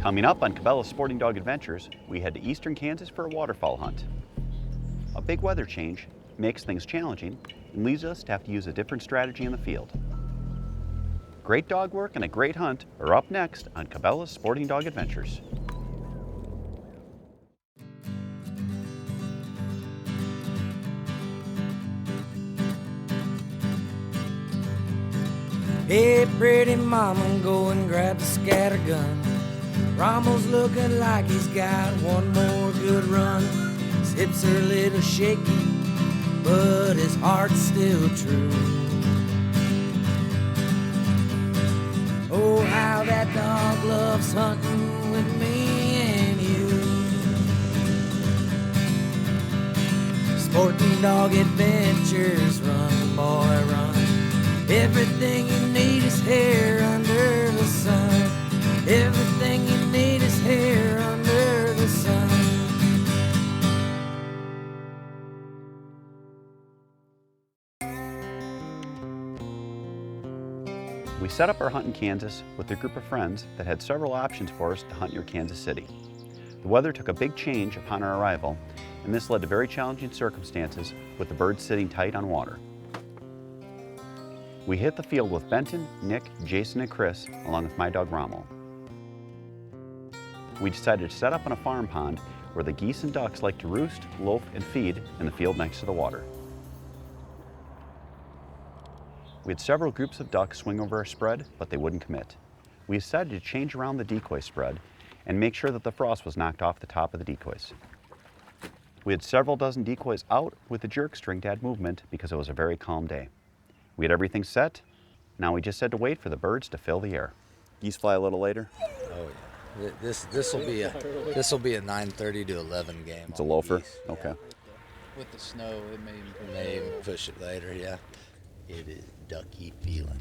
Coming up on Cabela's Sporting Dog Adventures, we head to eastern Kansas for a waterfowl hunt. A big weather change makes things challenging and leads us to have to use a different strategy in the field. Great dog work and a great hunt are up next on Cabela's Sporting Dog Adventures. Hey, pretty mama, go and grab the scatter gun. Rommel's looking like he's got one more good run. His hips are a little shaky, but his heart's still true. Oh, how that dog loves hunting with me and you. Sporting Dog Adventures, run, boy, run. Everything you need is here under the sun. Everything you need is here under the sun. We set up our hunt in Kansas with a group of friends that had several options for us to hunt near Kansas City. The weather took a big change upon our arrival, and this led to very challenging circumstances with the birds sitting tight on water. We hit the field with Benton, Nick, Jason, and Chris, along with my dog Rommel. We decided to set up on a farm pond where the geese and ducks like to roost, loaf, and feed in the field next to the water. We had several groups of ducks swing over our spread, but they wouldn't commit. We decided to change around the decoy spread and make sure that the frost was knocked off the top of the decoys. We had several dozen decoys out with the jerk string to add movement because it was a very calm day. We had everything set. Now we just had to wait for the birds to fill the air. Geese fly a little later? Oh yeah. This will be a 9:30 to 11 game. It's a loafer? Geese. Okay. Yeah. With the snow, it may even push it later, yeah. It is ducky feeling.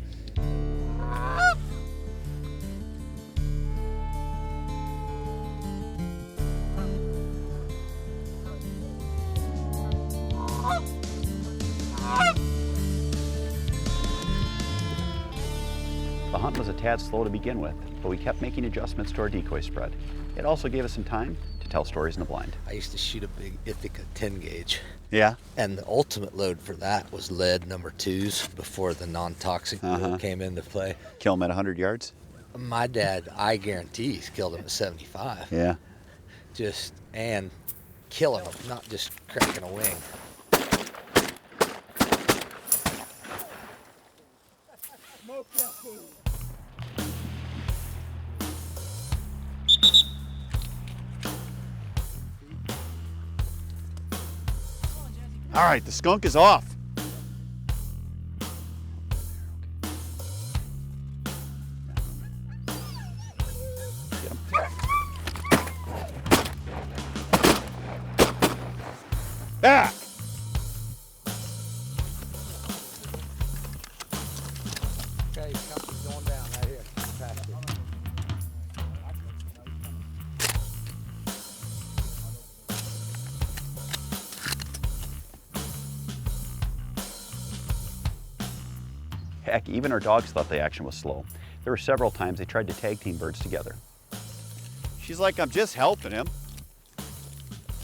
The hunt was a tad slow to begin with, but we kept making adjustments to our decoy spread. It also gave us some time to tell stories in the blind. I used to shoot a big Ithaca 10 gauge. Yeah? And the ultimate load for that was lead number 2s before the non-toxic rule came into play. Kill them at 100 yards? My dad, I guarantee he's killed them at 75. Yeah. And killing them, not just cracking a wing. All right, the skunk is off. Get him. Back. Okay, something's going down right here. Past it. Heck, even our dogs thought the action was slow. There were several times they tried to tag team birds together. She's like, I'm just helping him.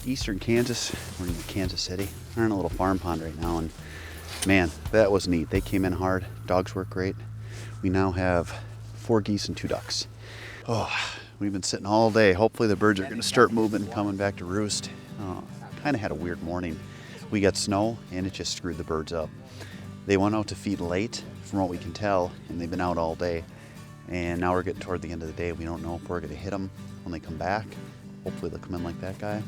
Eastern Kansas, we're in Kansas City. We're in a little farm pond right now, and man, that was neat. They came in hard, dogs work great. We now have 4 geese and 2 ducks. Oh, we've been sitting all day. Hopefully the birds are gonna start moving, coming back to roost. Kind of had a weird morning. We got snow, and it just screwed the birds up. They went out to feed late, from what we can tell, and they've been out all day. And now we're getting toward the end of the day. We don't know if we're gonna hit them when they come back. Hopefully they'll come in like that guy,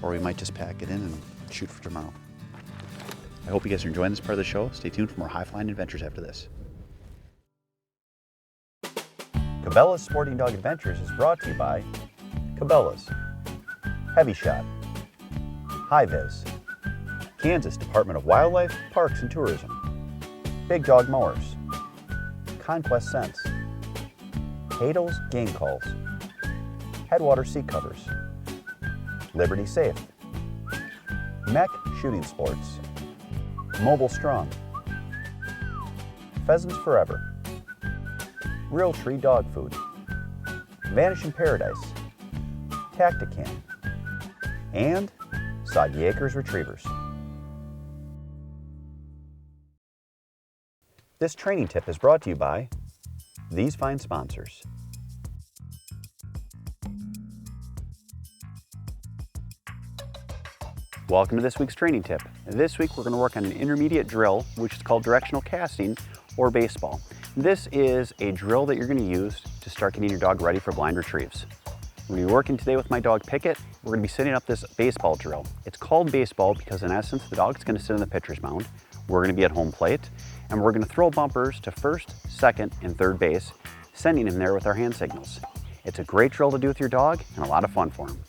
or we might just pack it in and shoot for tomorrow. I hope you guys are enjoying this part of the show. Stay tuned for more high-flying adventures after this. Cabela's Sporting Dog Adventures is brought to you by Cabela's, Heavy Shot, High Vis, Kansas Department of Wildlife, Parks and Tourism, Big Dog Mowers, Conquest Scents, Hato's Game Calls, Headwater Seat Covers, Liberty Safe, Mech Shooting Sports, Mobile Strong, Pheasants Forever, Real Tree Dog Food, Vanishing Paradise, Tactican, and Soggy Acres Retrievers. This training tip is brought to you by these fine sponsors. Welcome to this week's training tip. This week we're going to work on an intermediate drill, which is called directional casting or baseball. This is a drill that you're going to use to start getting your dog ready for blind retrieves. We're going to be working today with my dog Pickett. We're going to be setting up this baseball drill. It's called baseball because in essence the dog's going to sit in the pitcher's mound. We're going to be at home plate and we're going to throw bumpers to first, second, and third base, sending him there with our hand signals. It's a great drill to do with your dog and a lot of fun for him.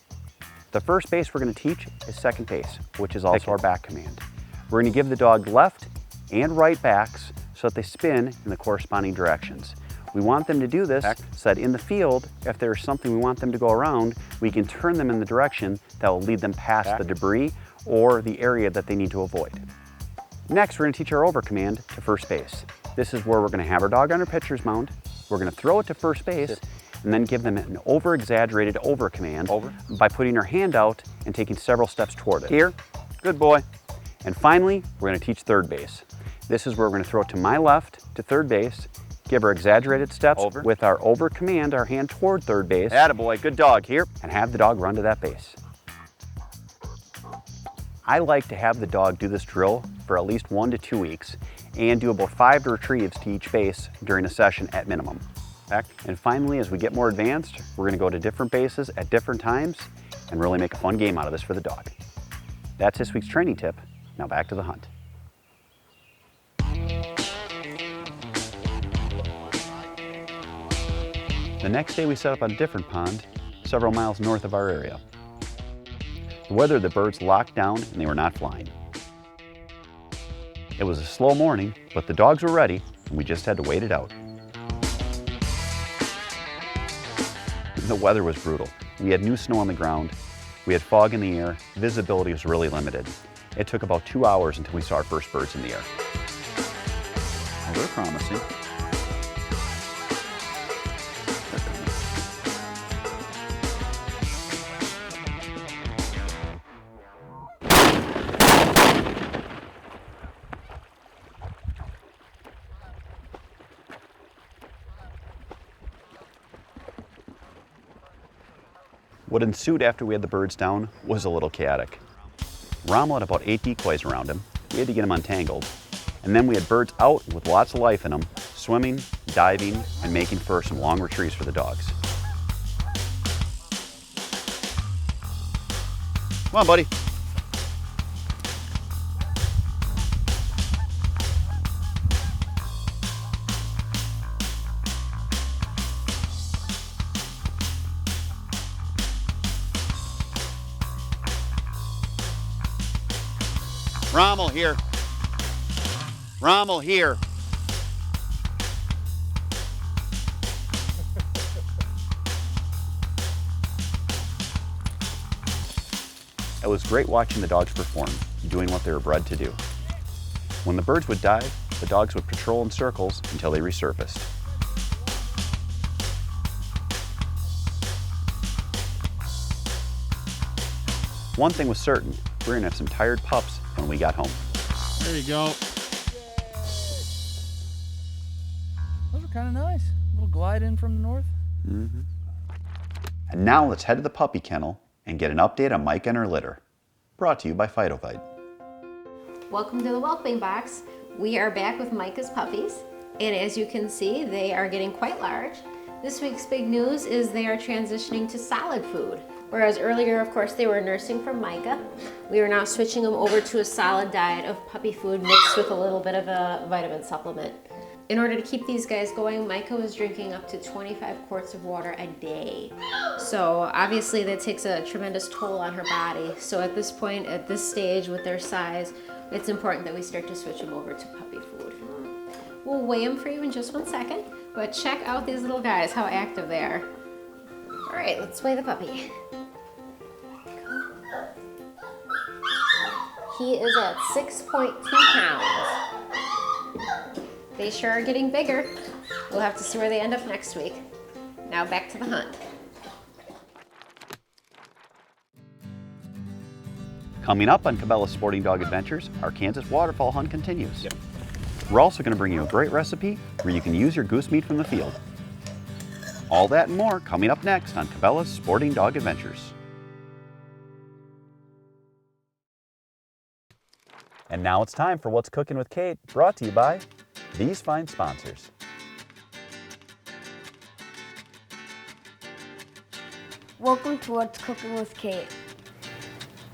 The first base we're going to teach is second base, which is also our back command. We're going to give the dog left and right backs so that they spin in the corresponding directions. We want them to do this so that in the field, if there's something we want them to go around, we can turn them in the direction that will lead them past the debris or the area that they need to avoid. Next, we're going to teach our over command to first base. This is where we're going to have our dog on our pitcher's mound. We're going to throw it to first base and then give them an over-exaggerated over command by putting our hand out and taking several steps toward it. Here, good boy. And finally, we're going to teach third base. This is where we're going to throw it to my left to third base, give our exaggerated steps with our over command, our hand toward third base. Attaboy, good dog, here, and have the dog run to that base. I like to have the dog do this drill for at least 1 to 2 weeks and do about 5 retrieves to each base during a session at minimum. And finally, as we get more advanced, we're going to go to different bases at different times and really make a fun game out of this for the dog. That's this week's training tip. Now back to the hunt. The next day we set up on a different pond, several miles north of our area. The weather, the birds locked down and they were not flying. It was a slow morning, but the dogs were ready and we just had to wait it out. The weather was brutal. We had new snow on the ground, we had fog in the air, visibility was really limited. It took about 2 hours until we saw our first birds in the air. Well, they're promising. What ensued after we had the birds down was a little chaotic. Rommel had about 8 decoys around him. We had to get him untangled. And then we had birds out with lots of life in them, swimming, diving, and making for some long retrieves for the dogs. Come on, buddy. Rommel here. Rommel here. It was great watching the dogs perform, doing what they were bred to do. When the birds would dive, the dogs would patrol in circles until they resurfaced. One thing was certain, we were gonna have some tired pups when we got home. There you go. Those are kind of nice. A little glide in from the north. Mm-hmm. And now let's head to the puppy kennel and get an update on Micah and her litter. Brought to you by Phytovite. Welcome to the Whelping Box. We are back with Micah's puppies, and as you can see, they are getting quite large. This week's big news is they are transitioning to solid food. Whereas earlier, of course, they were nursing from Micah. We are now switching them over to a solid diet of puppy food mixed with a little bit of a vitamin supplement. In order to keep these guys going, Micah was drinking up to 25 quarts of water a day. So obviously that takes a tremendous toll on her body. So at this point, at this stage with their size, it's important that we start to switch them over to puppy food. We'll weigh them for you in just 1 second, but check out these little guys, how active they are. All right, let's weigh the puppy. He is at 6.2 pounds. They sure are getting bigger. We'll have to see where they end up next week. Now back to the hunt. Coming up on Cabela's Sporting Dog Adventures, our Kansas waterfowl hunt continues. We're also going to bring you a great recipe where you can use your goose meat from the field. All that and more coming up next on Cabela's Sporting Dog Adventures. And now it's time for What's Cooking with Kate, brought to you by these fine sponsors. Welcome to What's Cooking with Kate.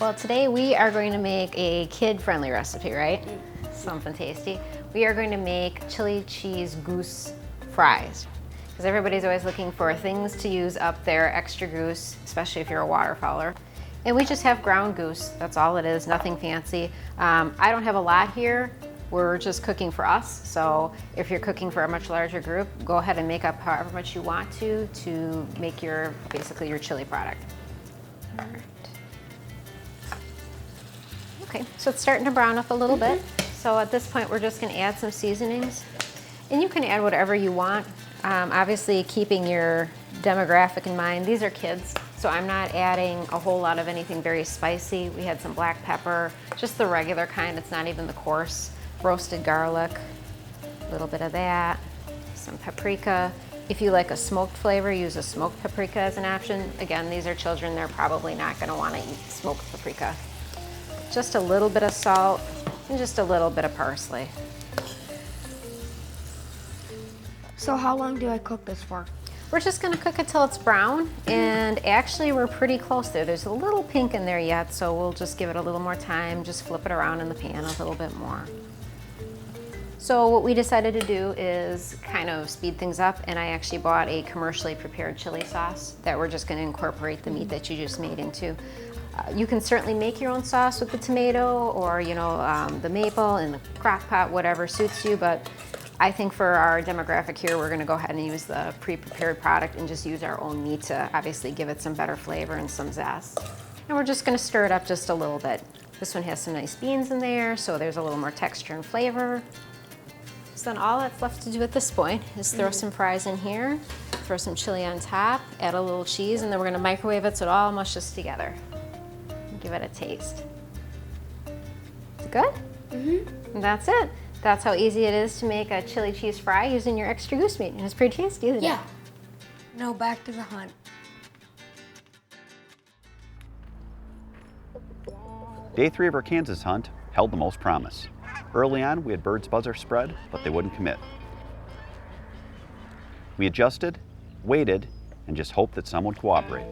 Well, today we are going to make a kid-friendly recipe, right? Something tasty. We are going to make chili cheese goose fries. Because everybody's always looking for things to use up their extra goose, especially if you're a waterfowler. And we just have ground goose, that's all it is, nothing fancy. I don't have a lot here. We're just cooking for us, so if you're cooking for a much larger group, go ahead and make up however much you want to make your, basically your chili product. All right. Okay, so it's starting to brown up a little bit. So at this point, we're just gonna add some seasonings. And you can add whatever you want. Obviously, keeping your demographic in mind. These are kids, so I'm not adding a whole lot of anything very spicy. We had some black pepper, just the regular kind. It's not even the coarse. Roasted garlic, a little bit of that, some paprika. If you like a smoked flavor, use a smoked paprika as an option. Again, these are children, they're probably not gonna wanna eat smoked paprika. Just a little bit of salt and just a little bit of parsley. So how long do I cook this for? We're just gonna cook it till it's brown, and actually we're pretty close there. There's a little pink in there yet, so we'll just give it a little more time, just flip it around in the pan a little bit more. So what we decided to do is kind of speed things up, and I actually bought a commercially prepared chili sauce that we're just gonna incorporate the meat that you just made into. You can certainly make your own sauce with the tomato or the maple in the crock pot, whatever suits you, but I think for our demographic here, we're gonna go ahead and use the pre-prepared product and just use our own meat to obviously give it some better flavor and some zest. And we're just gonna stir it up just a little bit. This one has some nice beans in there, so there's a little more texture and flavor. So then all that's left to do at this point is throw some fries in here, throw some chili on top, add a little cheese, and then we're gonna microwave it so it all mushes together. Give it a taste. Is it good? Mm-hmm. And that's it. That's how easy it is to make a chili cheese fry using your extra goose meat. And it's pretty tasty, isn't it? Yeah. Now back to the hunt. Day 3 of our Kansas hunt held the most promise. Early on, we had birds buzz our spread, but they wouldn't commit. We adjusted, waited, and just hoped that some would cooperate.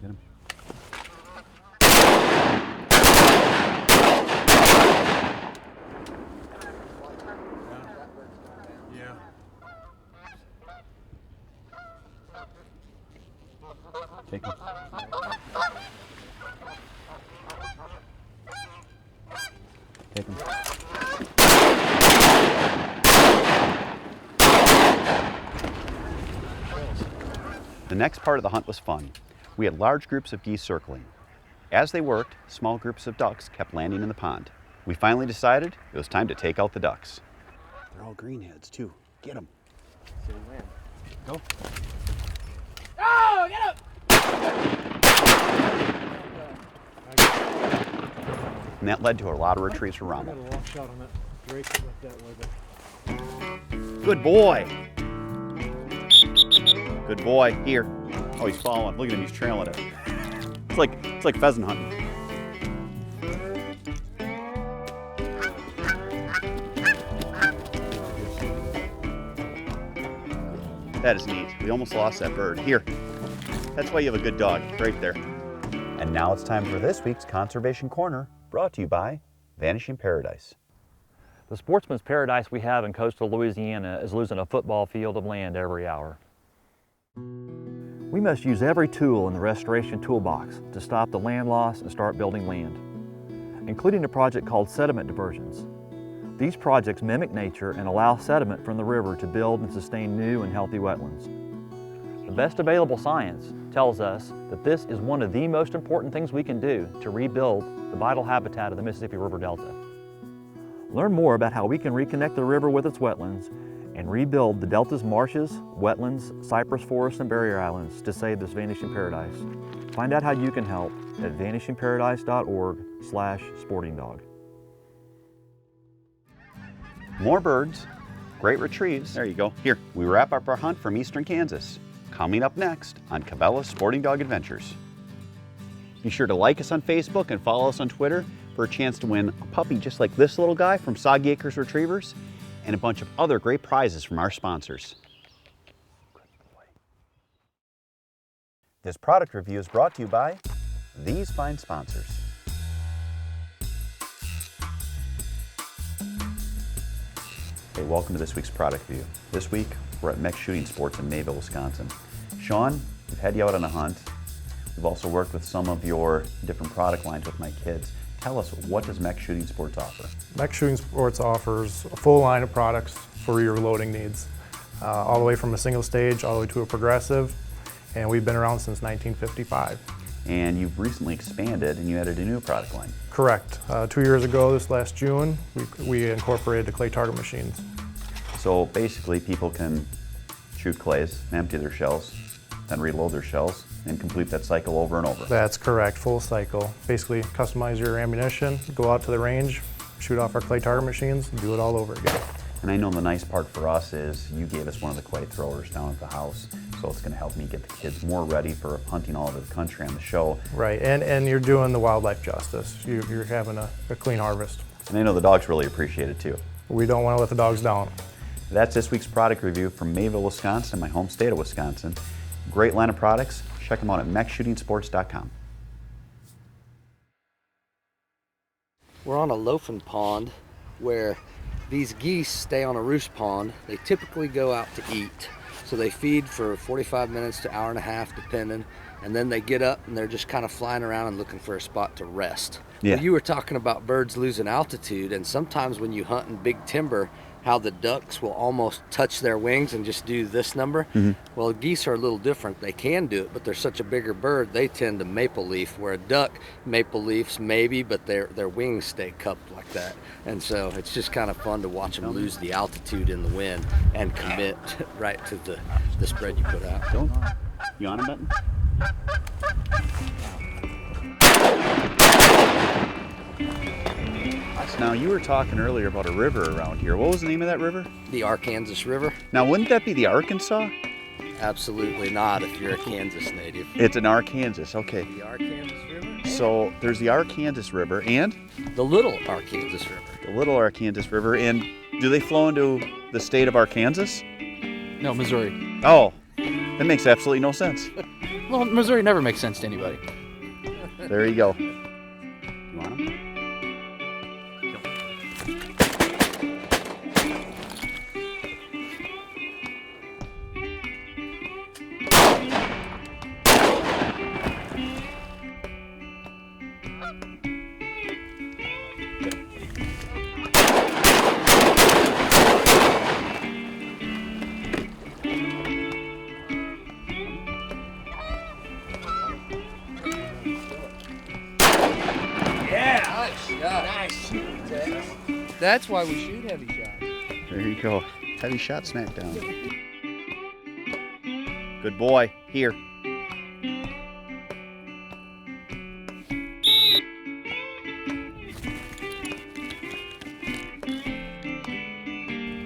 Get him. Yeah. Take him. Take him. The next part of the hunt was fun. We had large groups of geese circling. As they worked, small groups of ducks kept landing in the pond. We finally decided it was time to take out the ducks. They're all greenheads too. Get them. Go. Oh, get up! And that led to a lot of retrieves for I Rommel. got a long shot on that Drake that went that way, but Good boy. Good boy. Here. Oh, he's following. Look at him. He's trailing it. It's like pheasant hunting. That is neat. We almost lost that bird. Here. That's why you have a good dog. Right there. And now it's time for this week's Conservation Corner, brought to you by Vanishing Paradise. The sportsman's paradise we have in coastal Louisiana is losing a football field of land every hour. We must use every tool in the restoration toolbox to stop the land loss and start building land, including a project called sediment diversions. These projects mimic nature and allow sediment from the river to build and sustain new and healthy wetlands. The best available science tells us that this is one of the most important things we can do to rebuild the vital habitat of the Mississippi River Delta. Learn more about how we can reconnect the river with its wetlands and rebuild the Delta's marshes, wetlands, cypress forests, and barrier islands to save this vanishing paradise. Find out how you can help at vanishingparadise.org/sportingdog. More birds, great retrieves. There you go. Here, we wrap up our hunt from eastern Kansas. Coming up next on Cabela's Sporting Dog Adventures. Be sure to like us on Facebook and follow us on Twitter for a chance to win a puppy just like this little guy from Soggy Acres Retrievers and a bunch of other great prizes from our sponsors. Good boy. This product review is brought to you by these fine sponsors. Hey, welcome to this week's product review. This week, we're at Mech Shooting Sports in Mayville, Wisconsin. Sean, we've had you out on a hunt. We've also worked with some of your different product lines with my kids. Tell us, what does Mech Shooting Sports offer? Mech Shooting Sports offers a full line of products for your loading needs, all the way from a single stage all the way to a progressive, and we've been around since 1955. And you've recently expanded and you added a new product line. Correct. 2 years ago, this last June, we incorporated the clay target machines. So basically, people can shoot clays, empty their shells, then reload their shells, and complete that cycle over and over. That's correct, full cycle. Basically, customize your ammunition, go out to the range, shoot off our clay target machines, and do it all over again. And I know the nice part for us is you gave us one of the clay throwers down at the house, so it's going to help me get the kids more ready for hunting all over the country on the show. Right, and you're doing the wildlife justice. You're having a clean harvest. And I know the dogs really appreciate it too. We don't want to let the dogs down. That's this week's product review from Mayville, Wisconsin, my home state of Wisconsin. Great line of products. Check them out at mechshootingsports.com. We're on a loafing pond where these geese stay on a roost pond. They typically go out to eat. So they feed for 45 minutes to an hour and a half depending, and then they get up and they're just kind of flying around and looking for a spot to rest. Yeah. Well, you were talking about birds losing altitude, and sometimes when you hunt in big timber, how the ducks will almost touch their wings and just do this number. Well, geese are a little different. They can do it, but they're such a bigger bird, they tend to maple leaf, where a duck, maple leafs maybe, but their wings stay cupped like that. And so it's just kind of fun to watch them lose the altitude in the wind and commit right to the spread you put out. Don't. You on a button? Now, you were talking earlier about a river around here. What was the name of that river? The Arkansas River? Now, wouldn't that be the Arkansas? Absolutely not if you're a Kansas native. It's an Arkansas, okay. The Arkansas River? So there's the Arkansas River and? The Little Arkansas River. The Little Arkansas River. And do they flow into the state of Arkansas? No, Missouri. Oh, that makes absolutely no sense. Well, Missouri never makes sense to anybody. There you go. You want them? That's why we shoot heavy shots. There you go. Heavy shot smack down. Good boy. Here.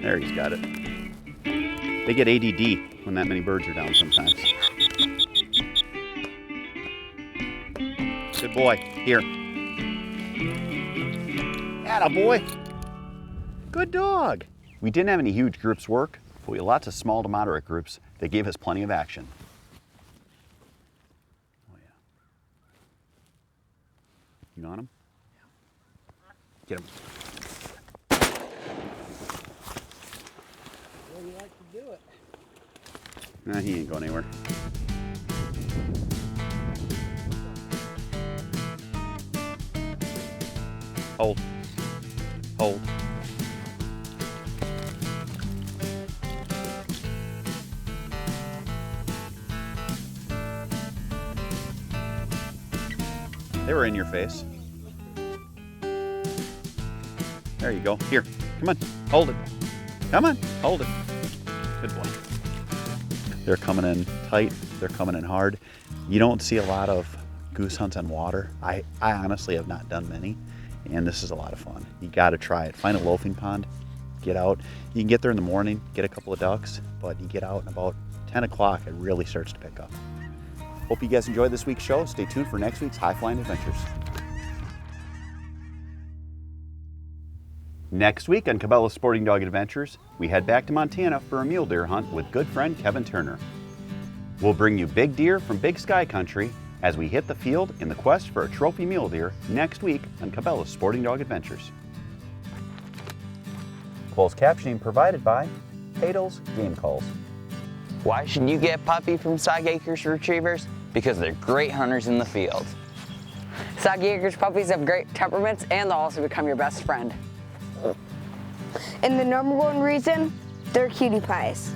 There, he's got it. They get ADD when that many birds are down sometimes. Good boy. Here. Atta boy. Good dog. We didn't have any huge groups work, but we had lots of small to moderate groups that gave us plenty of action. Oh yeah. You on him? Get him. Well, you like to do it. Nah, he ain't going anywhere. Hold. Hold. in your face. There you go. Here, come on, hold it. Come on, hold it. Good boy. They're coming in tight, they're coming in hard. You don't see a lot of goose hunts on water. I honestly have not done many, and this is a lot of fun. You gotta try it. Find a loafing pond, get out. You can get there in the morning, get a couple of ducks, but you get out and about 10 o'clock, it really starts to pick up. Hope you guys enjoyed this week's show. Stay tuned for next week's High Flying Adventures. Next week on Cabela's Sporting Dog Adventures, we head back to Montana for a mule deer hunt with good friend Kevin Turner. We'll bring you big deer from Big Sky Country as we hit the field in the quest for a trophy mule deer next week on Cabela's Sporting Dog Adventures. Closed captioning provided by Hadel's Game Calls. Why should you get a puppy from Sog Acres Retrievers? Because they're great hunters in the field. Sog Acres puppies have great temperaments and they'll also become your best friend. And the number one reason, they're cutie pies.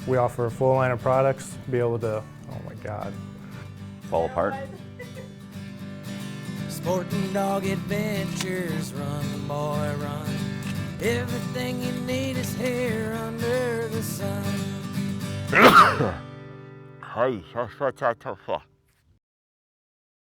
We offer a full line of products, be able to, oh my God. Fall apart. Sporting Dog Adventures, run boy run. Everything you need is here under the sun. Hey,